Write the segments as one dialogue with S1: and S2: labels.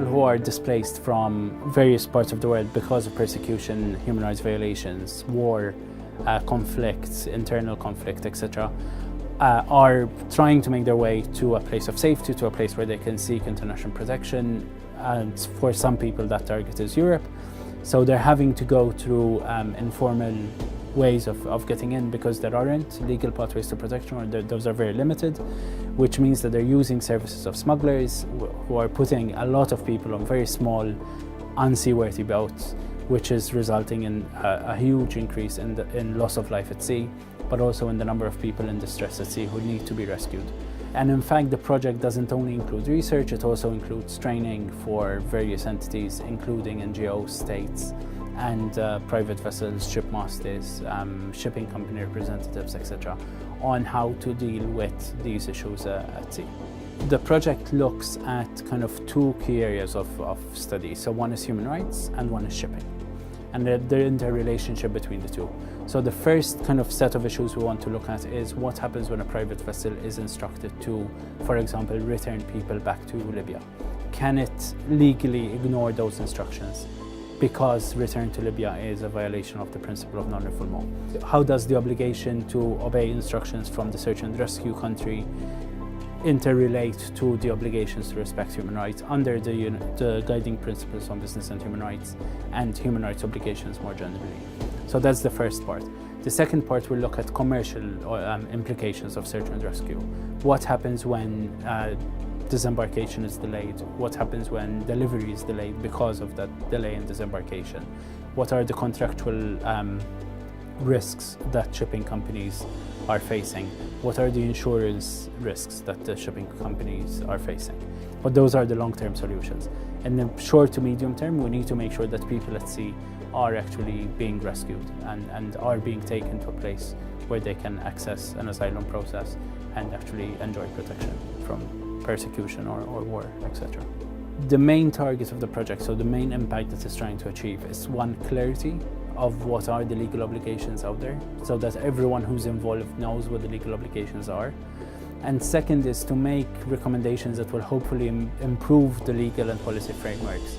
S1: people who are displaced from various parts of the world because of persecution, human rights violations, war, conflicts, internal conflict, etc., are trying to make their way to a place of safety, to a place where they can seek international protection. And for some people, that target is Europe. So they're having to go through informal ways of getting in because there aren't legal pathways to protection, or those are very limited, which means that they're using services of smugglers who are putting a lot of people on very small, unseaworthy boats, which is resulting in a huge increase in loss of life at sea, but also in the number of people in distress at sea who need to be rescued. And in fact, the project doesn't only include research, it also includes training for various entities, including NGOs, states, and private vessels, shipmasters, shipping company representatives, etc., on how to deal with these issues at sea. The project looks at kind of two key areas of study. So one is human rights and one is shipping, and the interrelationship between the two. So the first kind of set of issues we want to look at is what happens when a private vessel is instructed to, for example, return people back to Libya. Can it legally ignore those instructions because return to Libya is a violation of the principle of non-refoulement? How does the obligation to obey instructions from the search and rescue country interrelate to the obligations to respect human rights under the guiding principles on business and human rights obligations more generally? So that's the first part. The second part will look at commercial implications of search and rescue. What happens when disembarkation is delayed? What happens when delivery is delayed because of that delay in disembarkation? What are the contractual risks that shipping companies are facing? What are the insurance risks that the shipping companies are facing? But those are the long-term solutions. In the short to medium term, we need to make sure that people at sea are actually being rescued and are being taken to a place where they can access an asylum process and actually enjoy protection from persecution or war, etc. The main target of the project, so the main impact that it's trying to achieve, is one, clarity of what are the legal obligations out there, so that everyone who's involved knows what the legal obligations are. And second is to make recommendations that will hopefully improve the legal and policy frameworks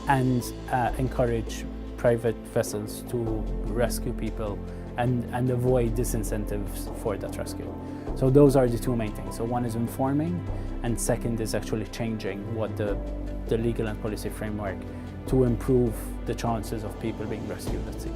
S1: and encourage private vessels to rescue people and avoid disincentives for that rescue. So those are the two main things. So one is informing, and second is actually changing what the legal and policy framework to improve the chances of people being rescued at sea.